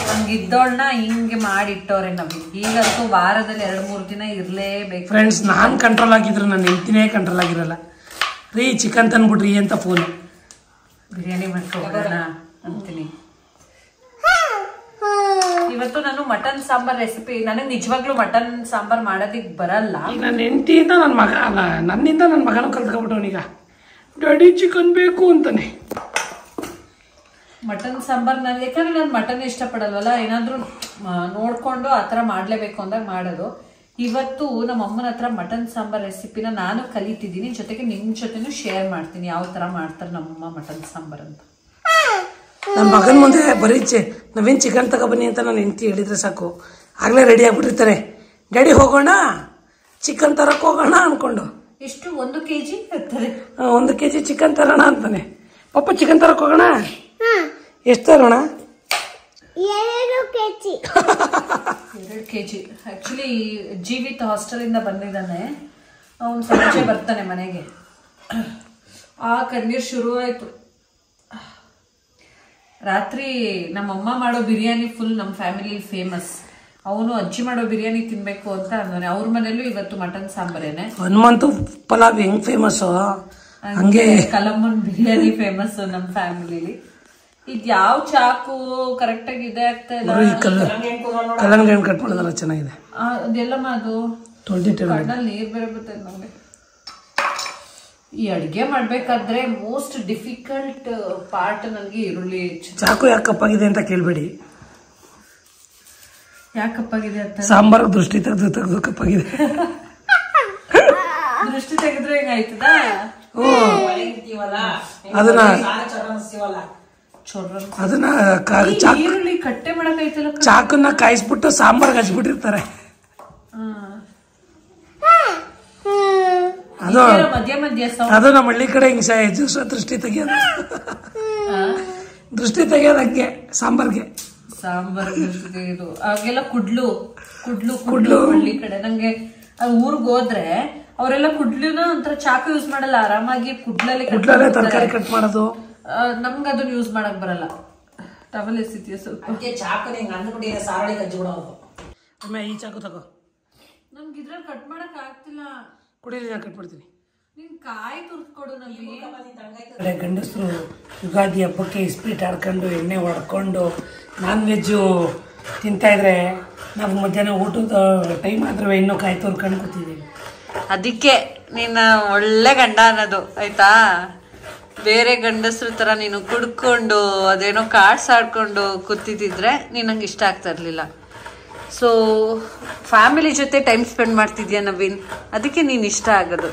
ಹಂಗಿದ್ದೋಳ್ನ ಹಿಂಗೆ ಮಾಡಿಟ್ಟವ್ರೆ ನಮಗೆ. ಈಗಂತೂ ವಾರದಲ್ಲಿ 2-3 ದಿನ ಇರ್ಲೇಬೇಕು. ಫ್ರೆಂಡ್ಸ್, ನಾನ್ ಕಂಟ್ರೋಲ್ ಆಗಿದ್ರು ನನ್ನ ಹೆಂಡತಿನೇ ಕಂಟ್ರೋಲ್ ಆಗಿರಲ್ಲ. ರೀ ಚಿಕನ್ ತಂದ್ಬಿಡ್ರಿ ಅಂತ ಫೋನ್. ಬಿರಿಯಾನಿ ಮಾಡ್ಕೊಬೋಣ ಅಂತೀನಿ. ಇವತ್ತು ನಾನು ಮಟನ್ ಸಾಂಬಾರ್ ರೆಸಿಪಿ, ನನಗೆ ನಿಜವಾಗ್ಲೂ ಮಟನ್ ಸಾಂಬಾರ್ ಮಾಡೋದಿಕ್ ಬರಲ್ಲ. ನನ್ನ ಹೆಂಡತಿಯಿಂದ ನನ್ನ ಮಗ ಅಲ್ಲ, ನನ್ನಿಂದ ನನ್ನ ಮಗನೂ ಕಲ್ತ್ಕೊಂಡ್ಬಿಟ್ಟವನೀಗ. ಡ್ಯಾಡಿ ಚಿಕನ್ ಬೇಕು ಅಂತಾನೆ. ಮಟನ್ ಸಾಂಬಾರ್ ನಾನು, ಯಾಕಂದ್ರೆ ನಾನು ಮಟನ್ ಇಷ್ಟಪಡಲ್ವಲ್ಲ, ಏನಾದ್ರೂ ನೋಡ್ಕೊಂಡು ಆತರ ಮಾಡ್ಲೇಬೇಕು ಅಂದಾಗ ಮಾಡೋದು. ಇವತ್ತು ನಮ್ಮ ಅಮ್ಮನ ಹತ್ರ ಮಟನ್ ಸಾಂಬಾರ್ ರೆಸಿಪಿನ ನಾನು ಕಲಿತಿದ್ದೀನಿ, ಜೊತೆಗೆ ನಿಮ್ ಜೊತೆನೂ ಶೇರ್ ಮಾಡ್ತೀನಿ ಯಾವ ತರ ಮಾಡ್ತಾರೆ ನಮ್ಮಮ್ಮ ಮಟನ್ ಸಾಂಬಾರ್ ಅಂತ. ನನ್ನ ಮಗನ ಮುಂದೆ ಬರೀ ನಾವೇನು ಚಿಕನ್ ತಗೊಬನ್ನಿ ಅಂತ ನಾನು ಹೆಂಡತಿ ಹೇಳಿದ್ರೆ ಸಾಕು, ಆಗ್ಲೇ ರೆಡಿ ಆಗ್ಬಿಟ್ಟಿರ್ತಾರೆ. ಡ್ಯಾಡಿ ಹೋಗೋಣ ಚಿಕನ್ ತರಕ್ ಹೋಗೋಣ ಅನ್ಕೊಂಡು. ಎಷ್ಟು 1 kg ಇರ್ತಾರೆ. 1 kg ಚಿಕನ್ ತರೋಣ ಅಂತಾನೆ. ಪಪ್ಪ ಚಿಕನ್ ತರಕ್ ಹೋಗೋಣ. ಎಷ್ಟು ತರೋಣ? 2 kg. ಆಕ್ಚುಲಿ ಜೀವಿತ್ ಹಾಸ್ಟೆಲ್ ಇಂದ ಬಂದಿದ್ದಾನೆ. ಅವನು ಸಂಜೆ ಬರ್ತಾನೆ ಮನೆಗೆ. ಕಣ್ಣೀರ್ ಶುರು ಆಯ್ತು. ರಾತ್ರಿ ನಮ್ಮಮ್ಮ ಮಾಡೋ ಬಿರಿಯಾನಿ ಫುಲ್ ನಮ್ಮ ಫ್ಯಾಮಿಲಿ ಫೇಮಸ್. ಅವನು ಅಜ್ಜಿ ಮಾಡೋ ಬಿರಿಯಾನಿ ತಿನ್ಬೇಕು ಅಂತ ಅಂದಾನೆ. ಅವ್ರ ಮನೇಲೂ ಇವತ್ತು ಮಟನ್ ಸಾಂಬಾರೇನೆ. ಹನುಮಂತು ಪಲಾವ್ ಹೆಂಗ್ ಫೇಮಸ್ ಹಂಗೆ ಕಲಮ್ಮನ್ ಬಿರಿಯಾನಿ ಫೇಮಸ್ ನಮ್ಮ ಫ್ಯಾಮಿಲಿಲಿ. ಇದ್ ಯಾವ ಚಾಕು ಕರೆಕ್ಟ್ ಆಗಿ ಇದೆ ಆಗ್ತಾ ಇಲ್ಲ. ಕಲ್ಲಂಗಡಿ ಕಟ್ ಮಾಡೋದಲ್ಲ ಚೆನ್ನಾಗಿದೆ. ಅದೆಲ್ಲಮ್ಮ ಅದು ಕಣ್ಣಲ್ಲಿ ನೀರ್ ಬೇರೆ ಬರ್ತದೆ ನಮ್ಗೆ. ಈ ಅಡ್ಗೆ ಮಾಡ್ಬೇಕಾದ್ರೆ ಮೋಸ್ಟ್ ಡಿಫಿಕಲ್ಟ್ ಪಾರ್ಟ್ ನನಗೆ ಈರುಳ್ಳಿ. ಚಾಕು ಯಾಕೆ ಕಪ್ಪಾಗಿದೆ ಅಂತ ಕೇಳ್ಬೇಡಿ. ಯಾಕೆ ಕಪ್ಪಾಗಿದೆ ಅಂತ ಸಾಂಬಾರ್ ದೃಷ್ಟಿ ತೆಗೆದು ಕಪ್ಪಾಗಿದೆ. ದೃಷ್ಟಿ ತೆಗೆದ್ರೆ ಹೆಂಗಾಯ್ತದ? ಅದನ್ನ ಈರುಳ್ಳಿ ಕಟ್ಟೆ ಮಾಡಕೈತಲ್ಲ, ಚಾಕನ್ನ ಕಾಯಿಸ್ಬಿಟ್ಟು ಸಾಂಬಾರ್ಗೆ ಹಚ್ಬಿಟ್ಟಿರ್ತಾರೆ. ಅದು ನಮ್ಮ ಹಳ್ಳಿ ಕಡೆ ಹಿಂಗ್ ದೃಷ್ಟಿ ತೆಗಿಯೋದು. ದೃಷ್ಟಿ ತೆಗಿಯೋದಕ್ಕೆ ಸಾಂಬಾರ್ಗೆ. ಸಾಂಬಾರ್ ದೃಷ್ಟಿ ತೆಗೆಯೋದು ಆಗೆಲ್ಲ ಕುಡ್ಲು ಹಳ್ಳಿ ಕಡೆ. ನಂಗೆ ಊರ್ಗ್ ಹೋದ್ರೆ ಅವರೆಲ್ಲ ಕುಡ್ಲುನ ಒಂಥರ ಚಾಕು ಯೂಸ್ ಮಾಡಲ್ಲ, ಆರಾಮಾಗಿ ಕುಡ್ಲಲ್ಲಿ ತರಕಾರಿ ಕಟ್ ಮಾಡೋದು. ನಮ್ಗೆ ಅದನ್ನ ಯೂಸ್ ಮಾಡಕ್ ಬರಲ್ಲ. ಟವಲ್ ಎಸಿತೀಯ ಸ್ವಲ್ಪ. ಈ ಚಾಕು ತಗೋ. ನಮ್ಗೆ ಇದ್ರಲ್ಲಿ ಕಟ್ ಮಾಡಕ್ ಆಗ್ತಿಲ್ಲ. ಕುಡಿಲಿ, ನಾನು ಕಟ್ ಮಾಡ್ತೀನಿ. ನಿನ್ ಕಾಯಿ ತುರ್ದ್ಕೊಡು. ನಮಗೆ ಗಂಡಸರು ಯುಗಾದಿ ಹಬ್ಬಕ್ಕೆ ಇಸ್ಪೀಟ್ ಆಡ್ಕೊಂಡು ಎಣ್ಣೆ ಹೊಡ್ಕೊಂಡು ನಾನ್ ವೆಜ್ಜು ತಿಂತಾಯಿದ್ರೆ ನಾವು ಮಧ್ಯಾಹ್ನ ಊಟದ ಟೈಮ್ ಆದ್ರೆ ಇನ್ನೂ ಕಾಯಿ ತುರ್ಕೊಂಡು ಕೂತಿದ್ದೀವಿ. ಅದಕ್ಕೆ ನೀನು ಒಳ್ಳೆ ಗಂಡ ಅನ್ನೋದು ಆಯ್ತಾ. ಬೇರೆ ಗಂಡಸ್ರ ತರ ನೀನು ಕುಡ್ಕೊಂಡು ಅದೇನೋ ಕಾರ್ಡ್ಸ್ ಆಡ್ಕೊಂಡು ಕೂತಿದ್ದಿದ್ರೆ ನೀನು ನಂಗೆ ಇಷ್ಟ ಆಗ್ತಾ ಇರ್ಲಿಲ್ಲ. ಸೊ ಫ್ಯಾಮಿಲಿ ಜೊತೆ ಟೈಮ್ ಸ್ಪೆಂಡ್ ಮಾಡ್ತಿದ್ಯಾ ನವೀನ್, ಅದಕ್ಕೆ ನೀನ್ ಇಷ್ಟ ಆಗೋದು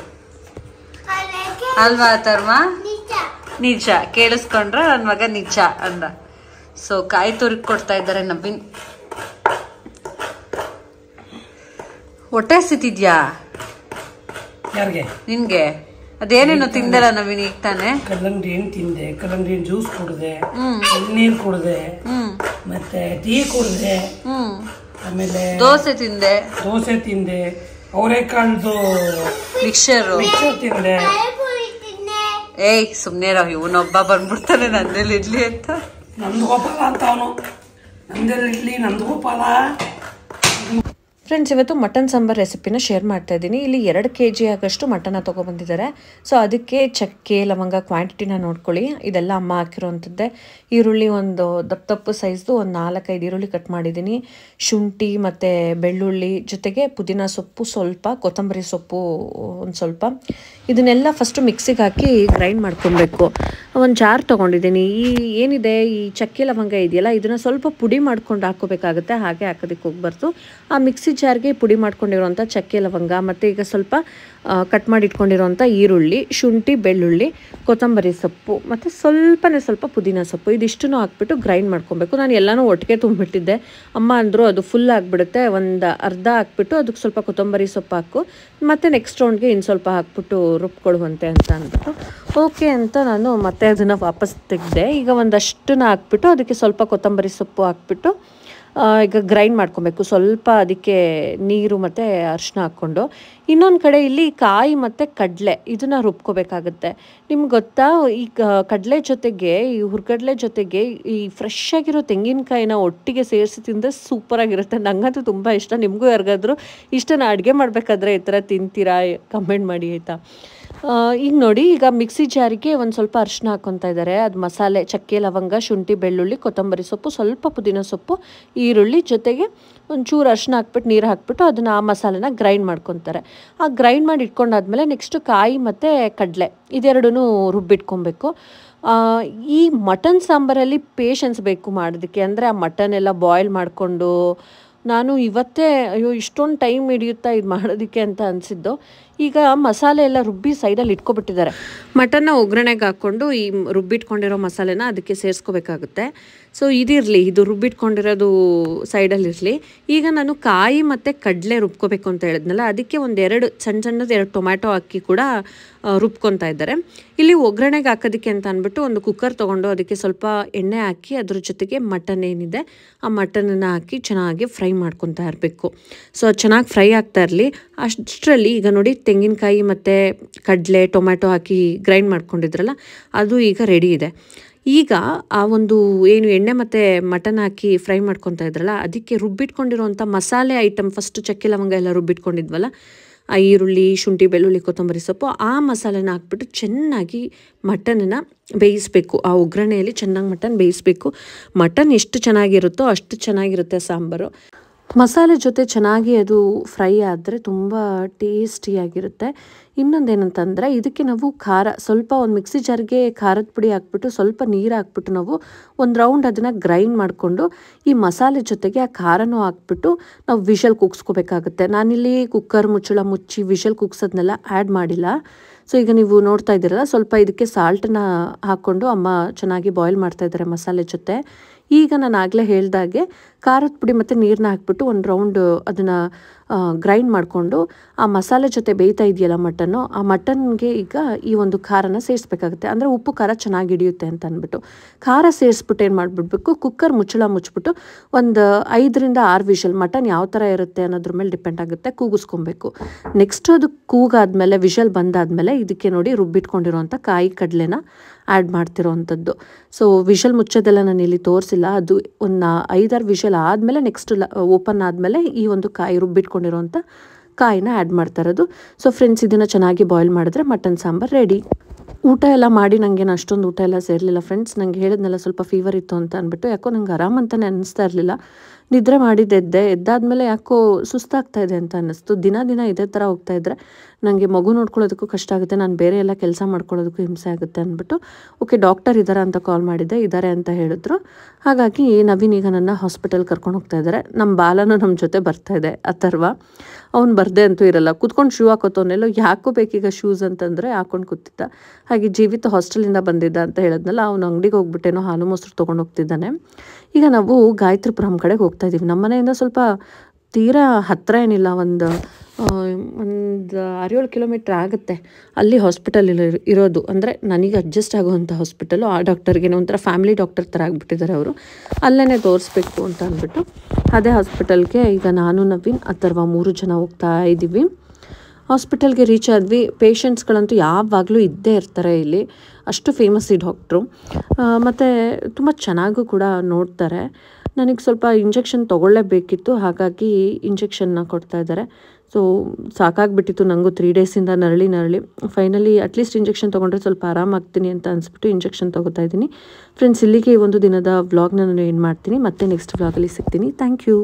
ಅಲ್ವಾ ತರ್ಮ? ನಿಜ ಕೇಳಿಸ್ಕೊಂಡ್ರ ನನ್ನ ಮಗ ನಿಜ ಅಂದ. ಸೊ ಕಾಯಿ ತುರ್ಕ್ ಕೊಡ್ತಾ ಇದ್ದಾರೆ ನವೀನ್. ಹೊಟ್ಟೆ ಹಸಿತಿದ್ಯಾ ಯಾರಿಗೆ? ನಿನ್ಗೆ. ಅದೇನೇನು ತಿಂದಲ್ಲ ನವೀನ್ ಈಗ ತಾನೆ? ಕಲ್ಲಂಗಡಿ ಹಣ್ಣು ತಿಂದೆ, ಕಲ್ಲಂಗಡಿ ಹಣ್ಣು ಜ್ಯೂಸ್ ಕುಡ್ದೆ, ನೀರು ಕುಡ್ದೆ, ಮತ್ತೆ ಟೀ ಕುಡ್ದೆ, ಆಮೇಲೆ ದೋಸೆ ತಿಂದೆ, ಅವರೆಕಾಳ್ದು ಮಿಕ್ಸರ್ ತಿಂದೆ. ಏಯ್ ಸುಮ್ನೆ ಇವನೊಬ್ಬ ಬಂದ್ಬಿಡ್ತಾನೆ ನಂದೇಲಿ ಇಡ್ಲಿ ಅಂತ. ನಂದು ಗೋಪಾಲ ಅಂತ ಅವನು. ನಂದೇಲಿ ಇಡ್ಲಿ ನಂದು ಗೋಪಾಲ. ಫ್ರೆಂಡ್ಸ್, ಇವತ್ತು ಮಟನ್ ಸಾಂಬಾರ್ ರೆಸಿಪಿನ ಶೇರ್ ಮಾಡ್ತಾ ಇದ್ದೀನಿ. ಇಲ್ಲಿ 2 kg ಆಗಷ್ಟು ಮಟನ್ನ ತೊಗೊಬಂದಿದ್ದಾರೆ. ಸೊ ಅದಕ್ಕೆ ಚಕ್ಕೆ ಲವಂಗ ಕ್ವಾಂಟಿಟಿನ ನೋಡ್ಕೊಳ್ಳಿ. ಇದೆಲ್ಲ ಅಮ್ಮ ಹಾಕಿರೋವಂಥದ್ದೇ. ಈರುಳ್ಳಿ ಒಂದು ದಪ್ಪ ಸೈಜ್ದು ಒಂದು 4-5 ಈರುಳ್ಳಿ ಕಟ್ ಮಾಡಿದ್ದೀನಿ. ಶುಂಠಿ ಮತ್ತು ಬೆಳ್ಳುಳ್ಳಿ ಜೊತೆಗೆ ಪುದೀನ ಸೊಪ್ಪು ಸ್ವಲ್ಪ, ಕೊತ್ತಂಬರಿ ಸೊಪ್ಪು ಒಂದು ಸ್ವಲ್ಪ. ಇದನ್ನೆಲ್ಲ ಫಸ್ಟು ಮಿಕ್ಸಿಗೆ ಹಾಕಿ ಗ್ರೈಂಡ್ ಮಾಡ್ಕೊಬೇಕು. ಒಂದು ಜಾರ್ ತೊಗೊಂಡಿದ್ದೀನಿ. ಏನಿದೆ ಈ ಚಕ್ಕೆ ಲವಂಗ ಇದೆಯಲ್ಲ, ಇದನ್ನು ಸ್ವಲ್ಪ ಪುಡಿ ಮಾಡ್ಕೊಂಡು ಹಾಕೋಬೇಕಾಗುತ್ತೆ. ಹಾಗೆ ಹಾಕೋದಕ್ಕೆ ಹೋಗ್ಬಾರ್ದು. ಆ ಮಿಕ್ಸಿ ಜಾರ್ಗೆ ಪುಡಿ ಮಾಡ್ಕೊಂಡಿರೋಂಥ ಚಕ್ಕೆ ಲವಂಗ ಮತ್ತು ಈಗ ಸ್ವಲ್ಪ ಕಟ್ ಮಾಡಿ ಇಟ್ಕೊಂಡಿರೋಂಥ ಈರುಳ್ಳಿ, ಶುಂಠಿ, ಬೆಳ್ಳುಳ್ಳಿ, ಕೊತ್ತಂಬರಿ ಸೊಪ್ಪು ಮತ್ತು ಸ್ವಲ್ಪ ಪುದೀನ ಸೊಪ್ಪು ಇದಿಷ್ಟನ್ನು ಹಾಕ್ಬಿಟ್ಟು ಗ್ರೈಂಡ್ ಮಾಡ್ಕೊಬೇಕು. ನಾನು ಎಲ್ಲನೂ ಒಟ್ಟಿಗೆ ತುಂಬಿಟ್ಟಿದ್ದೆ. ಅಮ್ಮ ಅಂದರು ಅದು ಫುಲ್ ಆಗಿಬಿಡುತ್ತೆ, ಒಂದು ಅರ್ಧ ಹಾಕ್ಬಿಟ್ಟು ಅದಕ್ಕೆ ಸ್ವಲ್ಪ ಕೊತ್ತಂಬರಿ ಸೊಪ್ಪು ಹಾಕು, ಮತ್ತು ನೆಕ್ಸ್ಟ್ ರೌಂಡ್ಗೆ ಇನ್ನು ಸ್ವಲ್ಪ ಹಾಕ್ಬಿಟ್ಟು ರುಬ್ಕೊಡುವಂತೆ ಅಂತ ಅಂದ್ಬಿಟ್ಟು ಓಕೆ ಅಂತ ನಾನು ಮತ್ತೆ ಅದನ್ನು ವಾಪಸ್ ತೆಗೆದೆ. ಈಗ ಒಂದಷ್ಟನ್ನ ಹಾಕ್ಬಿಟ್ಟು ಅದಕ್ಕೆ ಸ್ವಲ್ಪ ಕೊತ್ತಂಬರಿ ಸೊಪ್ಪು ಹಾಕ್ಬಿಟ್ಟು ಈಗ ಗ್ರೈಂಡ್ ಮಾಡ್ಕೊಬೇಕು. ಸ್ವಲ್ಪ ಅದಕ್ಕೆ ನೀರು ಮತ್ತು ಅರಿಶಿನ ಹಾಕ್ಕೊಂಡು, ಇನ್ನೊಂದು ಕಡೆ ಇಲ್ಲಿ ಕಾಯಿ ಮತ್ತು ಕಡಲೆ ಇದನ್ನು ರುಬ್ಕೋಬೇಕಾಗುತ್ತೆ. ನಿಮ್ಗೆ ಗೊತ್ತಾ, ಈ ಕಡಲೆ ಜೊತೆಗೆ ಈ ಹುರ್ಗಡ್ಲೆ ಜೊತೆಗೆ ಈ ಫ್ರೆಶ್ ಆಗಿರೋ ತೆಂಗಿನಕಾಯಿನ ಒಟ್ಟಿಗೆ ಸೇರಿಸಿ ತಿಂದರೆ ಸೂಪರಾಗಿರುತ್ತೆ. ನನಗಂತೂ ತುಂಬ ಇಷ್ಟ. ನಿಮಗೂ ಯಾರಿಗಾದ್ರೂ ಇಷ್ಟನ ಅಡುಗೆ ಮಾಡಬೇಕಾದ್ರೆ ಈ ಥರ ತಿಂತೀರಾ? ಕಮೆಂಟ್ ಮಾಡಿ ಆಯಿತಾ. ಈಗ ನೋಡಿ, ಈಗ ಮಿಕ್ಸಿ ಜಾರಿಗೆ ಒಂದು ಸ್ವಲ್ಪ ಅರಿಶಿನ ಹಾಕ್ಕೊತಾ ಇದ್ದಾರೆ. ಅದು ಮಸಾಲೆ ಚಕ್ಕೆ ಲವಂಗ, ಶುಂಠಿ, ಬೆಳ್ಳುಳ್ಳಿ, ಕೊತ್ತಂಬರಿ ಸೊಪ್ಪು, ಸ್ವಲ್ಪ ಪುದೀನ ಸೊಪ್ಪು, ಈರುಳ್ಳಿ ಜೊತೆಗೆ ಒಂಚೂರು ಅರಿಶಿನ ಹಾಕ್ಬಿಟ್ಟು ನೀರು ಹಾಕ್ಬಿಟ್ಟು ಅದನ್ನು ಆ ಮಸಾಲೆನ ಗ್ರೈಂಡ್ ಮಾಡ್ಕೊತಾರೆ. ಆ ಗ್ರೈಂಡ್ ಮಾಡಿ ಇಟ್ಕೊಂಡಾದ್ಮೇಲೆ ನೆಕ್ಸ್ಟು ಕಾಯಿ ಮತ್ತು ಕಡಲೆ ಇದೆರಡೂ ರುಬ್ಬಿಟ್ಕೊಬೇಕು. ಈ ಮಟನ್ ಸಾಂಬಾರಲ್ಲಿ ಪೇಷನ್ಸ್ ಬೇಕು ಮಾಡೋದಕ್ಕೆ. ಅಂದರೆ ಆ ಮಟನ್ ಎಲ್ಲ ಬಾಯ್ಲ್ ಮಾಡಿಕೊಂಡು ನಾನು ಇವತ್ತೇ ಅಯ್ಯೋ ಇಷ್ಟೊಂದು ಟೈಮ್ ಹಿಡಿಯುತ್ತಾ ಇದು ಮಾಡೋದಕ್ಕೆ ಅಂತ ಅನಿಸಿದ್ದು. ಈಗ ಮಸಾಲೆ ಎಲ್ಲ ರುಬ್ಬಿ ಸೈಡಲ್ಲಿ ಇಟ್ಕೊಬಿಟ್ಟಿದ್ದಾರೆ. ಮಟನ್ನ ಒಗ್ಗರಣೆಗೆ ಹಾಕ್ಕೊಂಡು ಈ ರುಬ್ಬಿಟ್ಕೊಂಡಿರೋ ಮಸಾಲೆನ ಅದಕ್ಕೆ ಸೇರಿಸ್ಕೋಬೇಕಾಗುತ್ತೆ. ಸೊ ಇದಿರಲಿ, ಇದು ರುಬ್ಬಿಟ್ಕೊಂಡಿರೋದು ಸೈಡಲ್ಲಿರಲಿ. ಈಗ ನಾನು ಕಾಯಿ ಮತ್ತು ಕಡಲೆ ರುಬ್ಕೋಬೇಕು ಅಂತ ಹೇಳಿದ್ನಲ್ಲ, ಅದಕ್ಕೆ ಒಂದೆರಡು ಸಣ್ಣದು 2 ಟೊಮ್ಯಾಟೊ ಹಾಕಿ ಕೂಡ ರುಬ್ಕೊತಾ ಇದ್ದಾರೆ. ಇಲ್ಲಿ ಒಗ್ಗರಣೆಗೆ ಹಾಕೋದಕ್ಕೆ ಅಂತ ಅಂದ್ಬಿಟ್ಟು ಒಂದು ಕುಕ್ಕರ್ ತೊಗೊಂಡು ಅದಕ್ಕೆ ಸ್ವಲ್ಪ ಎಣ್ಣೆ ಹಾಕಿ ಅದ್ರ ಜೊತೆಗೆ ಮಟನ್ ಏನಿದೆ ಆ ಮಟನನ್ನು ಹಾಕಿ ಚೆನ್ನಾಗಿ ಫ್ರೈ ಮಾಡ್ಕೊತಾ ಇರಬೇಕು. ಸೊ ಅದು ಚೆನ್ನಾಗಿ ಫ್ರೈ ಆಗ್ತಾ ಇರಲಿ. ಅಷ್ಟರಲ್ಲಿ ಈಗ ನೋಡಿ, ತೆಂಗಿನಕಾಯಿ ಮತ್ತು ಕಡಲೆ ಟೊಮ್ಯಾಟೊ ಹಾಕಿ ಗ್ರೈಂಡ್ ಮಾಡ್ಕೊಂಡಿದ್ರಲ್ಲ, ಅದು ಈಗ ರೆಡಿ ಇದೆ. ಈಗ ಆ ಒಂದು ಏನು ಎಣ್ಣೆ ಮತ್ತು ಮಟನ್ ಹಾಕಿ ಫ್ರೈ ಮಾಡ್ಕೊತಾ ಇದ್ರಲ್ಲ, ಅದಕ್ಕೆ ರುಬ್ಬಿಟ್ಕೊಂಡಿರೋಂಥ ಮಸಾಲೆ ಐಟಮ್ ಫಸ್ಟು ಚಕ್ಕೆ ಲವಂಗ ಎಲ್ಲ ರುಬ್ಬಿಟ್ಕೊಂಡಿದ್ವಲ್ಲ, ಆ ಈರುಳ್ಳಿ, ಶುಂಠಿ, ಬೆಳ್ಳುಳ್ಳಿ, ಕೊತ್ತಂಬರಿ ಸೊಪ್ಪು, ಆ ಮಸಾಲೆನ ಹಾಕ್ಬಿಟ್ಟು ಚೆನ್ನಾಗಿ ಮಟನನ್ನು ಬೇಯಿಸಬೇಕು. ಆ ಒಗ್ಗರಣೆಯಲ್ಲಿ ಚೆನ್ನಾಗಿ ಮಟನ್ ಬೇಯಿಸಬೇಕು. ಮಟನ್ ಎಷ್ಟು ಚೆನ್ನಾಗಿರುತ್ತೋ ಅಷ್ಟು ಚೆನ್ನಾಗಿರುತ್ತೆ ಸಾಂಬಾರು. ಮಸಾಲೆ ಜೊತೆ ಚೆನ್ನಾಗಿ ಅದು ಫ್ರೈ ಆದರೆ ತುಂಬ ಟೇಸ್ಟಿಯಾಗಿರುತ್ತೆ. ಇನ್ನೊಂದೇನಂತಂದರೆ, ಇದಕ್ಕೆ ನಾವು ಖಾರ ಸ್ವಲ್ಪ ಒಂದು ಮಿಕ್ಸಿ ಜಾರ್ಗೆ ಖಾರದ ಪುಡಿ ಹಾಕ್ಬಿಟ್ಟು ಸ್ವಲ್ಪ ನೀರು ಹಾಕ್ಬಿಟ್ಟು ನಾವು ಒಂದು ರೌಂಡ್ ಅದನ್ನು ಗ್ರೈಂಡ್ ಮಾಡಿಕೊಂಡು ಈ ಮಸಾಲೆ ಜೊತೆಗೆ ಆ ಖಾರನೂ ಹಾಕ್ಬಿಟ್ಟು ನಾವು ವಿಷಲ್ ಕೂಗಿಸ್ಕೋಬೇಕಾಗುತ್ತೆ. ನಾನಿಲ್ಲಿ ಕುಕ್ಕರ್ ಮುಚ್ಚಳ ಮುಚ್ಚಿ ವಿಷಲ್ ಕೂಗ್ಸೋದನ್ನೆಲ್ಲ ಆ್ಯಡ್ ಮಾಡಿಲ್ಲ. ಸೊ ಈಗ ನೀವು ನೋಡ್ತಾ ಇದ್ದೀರಲ್ಲ, ಸ್ವಲ್ಪ ಇದಕ್ಕೆ ಸಾಲ್ಟನ್ನ ಹಾಕ್ಕೊಂಡು ಅಮ್ಮ ಚೆನ್ನಾಗಿ ಬಾಯ್ಲ್ ಮಾಡ್ತಾಯಿದ್ದಾರೆ ಮಸಾಲೆ ಜೊತೆ. ಈಗ ನಾನು ಆಗಲೇ ಹೇಳ್ದಾಗೆ ಖಾರದ ಪುಡಿ ಮತ್ತು ನೀರನ್ನ ಹಾಕ್ಬಿಟ್ಟು ಒಂದು ರೌಂಡ್ ಅದನ್ನು ಗ್ರೈಂಡ್ ಮಾಡಿಕೊಂಡು ಆ ಮಸಾಲೆ ಜೊತೆ ಬೇಯ್ತಾ ಇದೆಯಲ್ಲ ಮಟನ್ನು, ಆ ಮಟನ್ಗೆ ಈಗ ಈ ಒಂದು ಖಾರನ ಸೇರಿಸ್ಬೇಕಾಗುತ್ತೆ. ಅಂದರೆ ಉಪ್ಪು ಖಾರ ಚೆನ್ನಾಗಿ ಹಿಡಿಯುತ್ತೆ ಅಂತ ಅಂದ್ಬಿಟ್ಟು ಖಾರ ಸೇರಿಸ್ಬಿಟ್ಟು ಏನು ಮಾಡಿಬಿಡ್ಬೇಕು, ಕುಕ್ಕರ್ ಮುಚ್ಚಳ ಮುಚ್ಚಿಬಿಟ್ಟು ಒಂದು 5-6 ವಿಷಲ್, ಮಟನ್ ಯಾವ ಥರ ಇರುತ್ತೆ ಅನ್ನೋದ್ರ ಮೇಲೆ ಡಿಪೆಂಡ್ ಆಗುತ್ತೆ, ಕೂಗಿಸ್ಕೊಬೇಕು. ನೆಕ್ಸ್ಟ್ ಅದು ಕೂಗಾದ್ಮೇಲೆ ವಿಷಲ್ ಬಂದಾದಮೇಲೆ ಇದಕ್ಕೆ ನೋಡಿ ರುಬ್ಬಿಟ್ಕೊಂಡಿರೋಂಥ ಕಾಯಿ ಕಡಲೆನ ಆ್ಯಡ್ ಮಾಡ್ತಿರೋವಂಥದ್ದು. ಸೊ ವಿಷಲ್ ಮುಚ್ಚೋದೆಲ್ಲ ನಾನು ಇಲ್ಲಿ ತೋರಿಸಿಲ್ಲ. ಅದು ಒಂದು 5-6 ವಿಷಲ್ ಆದಮೇಲೆ ನೆಕ್ಸ್ಟ್ ಓಪನ್ ಆದಮೇಲೆ ಈ ಒಂದು ಕಾಯಿ ರುಬ್ಬಿಟ್ಕೊಂಡಿರೋಂಥ ಕಾಯಿನ ಆ್ಯಡ್ ಮಾಡ್ತಾ ಇರೋದು. ಸೊ ಫ್ರೆಂಡ್ಸ್, ಇದನ್ನು ಚೆನ್ನಾಗಿ ಬಾಯ್ಲ್ ಮಾಡಿದ್ರೆ ಮಟನ್ ಸಾಂಬಾರ್ ರೆಡಿ. ಊಟ ಎಲ್ಲ ಮಾಡಿ ನನಗೇನು ಅಷ್ಟೊಂದು ಊಟ ಎಲ್ಲ ಸೇರಲಿಲ್ಲ ಫ್ರೆಂಡ್ಸ್. ನಂಗೆ ಹೇಳಿದ್ನೆಲ್ಲ ಸ್ವಲ್ಪ ಫೀವರ್ ಇತ್ತು ಅಂತ ಅಂದ್ಬಿಟ್ಟು ಯಾಕೋ ನಂಗೆ ಆರಾಮಂತಾನೆ ಅನ್ನಿಸ್ತಾ ಇರಲಿಲ್ಲ. ನಿದ್ರೆ ಮಾಡಿದ್ದೆದ್ದೆ. ಎದ್ದಾದ್ಮೇಲೆ ಯಾಕೋ ಸುಸ್ತಾಗ್ತಾ ಇದೆ ಅಂತ ಅನ್ನಿಸ್ತು. ದಿನ ಇದೇ ಥರ ಹೋಗ್ತಾ ಇದ್ದರೆ ನನಗೆ ಮಗು ನೋಡ್ಕೊಳ್ಳೋದಕ್ಕೂ ಕಷ್ಟ ಆಗುತ್ತೆ, ನಾನು ಬೇರೆ ಎಲ್ಲ ಕೆಲಸ ಮಾಡ್ಕೊಳ್ಳೋದಕ್ಕೂ ಹಿಂಸೆ ಆಗುತ್ತೆ ಅಂದ್ಬಿಟ್ಟು ಓಕೆ ಡಾಕ್ಟರ್ ಇದ್ದಾರೆ ಅಂತ ಕಾಲ್ ಮಾಡಿದ್ದೆ. ಇದ್ದಾರೆ ಅಂತ ಹೇಳಿದ್ರು. ಹಾಗಾಗಿ ನವೀನ್ ಈಗ ನನ್ನ ಹಾಸ್ಪಿಟಲ್ ಕರ್ಕೊಂಡು ಹೋಗ್ತಾ ಇದ್ದಾರೆ. ನಮ್ಮ ಬಾಲನೂ ನಮ್ಮ ಜೊತೆ ಬರ್ತಾ ಇದೆ, ಅಥರ್ವ. ಅವ್ನು ಬರ್ದೆ ಅಂತೂ ಇರಲ್ಲ, ಕೂತ್ಕೊಂಡು ಶೂ ಹಾಕೋತವನ್ನೆಲ್ಲೋ ಯಾಕೋ ಬೇಕೀಗ ಶೂಸ್ ಅಂತಂದರೆ ಹಾಕೊಂಡು ಕೂತಿದ್ದ. ಹಾಗೆ ಜೀವಿತ ಹಾಸ್ಟೆಲಿಂದ ಬಂದಿದ್ದ ಅಂತ ಹೇಳಿದ್ನಲ್ಲ, ಅವ್ನು ಅಂಗಡಿಗೆ ಹೋಗ್ಬಿಟ್ಟೇನೋ ಹಾಲು ಮೊಸರು ತೊಗೊಂಡು ಹೋಗ್ತಿದ್ದಾನೆ. ಈಗ ನಾವು ಗಾಯತ್ರಿಪುರಂ ಕಡೆಗೆ ಹೋಗ್ತಾ ಇದ್ದೀವಿ. ನಮ್ಮ ಮನೆಯಿಂದ ಸ್ವಲ್ಪ ತೀರಾ ಹತ್ತಿರ ಏನಿಲ್ಲ, ಒಂದು 6-7 ಕಿಲೋಮೀಟ್ರ್ ಆಗುತ್ತೆ. ಅಲ್ಲಿ ಹಾಸ್ಪಿಟಲ್ ಇರೋದು, ಅಂದರೆ ನನಗೆ ಅಡ್ಜಸ್ಟ್ ಆಗುವಂಥ ಹಾಸ್ಪಿಟಲು. ಆ ಡಾಕ್ಟರ್ಗೆ ಒಂಥರ ಫ್ಯಾಮಿಲಿ ಡಾಕ್ಟರ್ ಥರ ಆಗಿಬಿಟ್ಟಿದ್ದಾರೆ ಅವರು. ಅಲ್ಲೇ ತೋರಿಸ್ಬೇಕು ಅಂತ ಅಂದ್ಬಿಟ್ಟು ಅದೇ ಹಾಸ್ಪಿಟಲ್ಗೆ ಈಗ ನಾನು, ನವೀನ್, ಅಥರ್ವ 3 ಜನ ಹೋಗ್ತಾ ಇದ್ದೀವಿ. ಹಾಸ್ಪಿಟಲ್ಗೆ ರೀಚ್ ಆದ್ವಿ. ಪೇಷಂಟ್ಸ್ಗಳಂತೂ ಯಾವಾಗಲೂ ಇದ್ದೇ ಇರ್ತಾರೆ ಇಲ್ಲಿ. ಅಷ್ಟು ಫೇಮಸ್ ಈ ಡಾಕ್ಟ್ರು. ಮತ್ತು ತುಂಬ ಚೆನ್ನಾಗೂ ಕೂಡ ನೋಡ್ತಾರೆ. ನನಗೆ ಸ್ವಲ್ಪ ಇಂಜೆಕ್ಷನ್ ತೊಗೊಳ್ಳೇಬೇಕಿತ್ತು, ಹಾಗಾಗಿ ಇಂಜೆಕ್ಷನ್ನ ಕೊಡ್ತಾಯಿದ್ದಾರೆ. ಸೊ ಸಾಕಾಗಿಬಿಟ್ಟಿತ್ತು ನನಗೂ 3 ಡೇಸಿಂದ ನರಳಿ ಫೈನಲಿ ಅಟ್ಲೀಸ್ಟ್ ಇಂಜೆಕ್ಷನ್ ತೊಗೊಂಡ್ರೆ ಸ್ವಲ್ಪ ಆರಾಮಾಗ್ತೀನಿ ಅಂತ ಅನಿಸ್ಬಿಟ್ಟು ಇಂಜೆಕ್ಷನ್ ತೊಗೋತಾ ಇದ್ದೀನಿ. ಫ್ರೆಂಡ್ಸ್, ಇಲ್ಲಿಗೆ ಈ ಒಂದು ದಿನದ ವ್ಲಾಗ್ನ ನಾನು ಏನು ಮಾಡ್ತೀನಿ, ಮತ್ತೆ ನೆಕ್ಸ್ಟ್ ವ್ಲಾಗಲ್ಲಿ ಸಿಗ್ತೀನಿ. Thank you.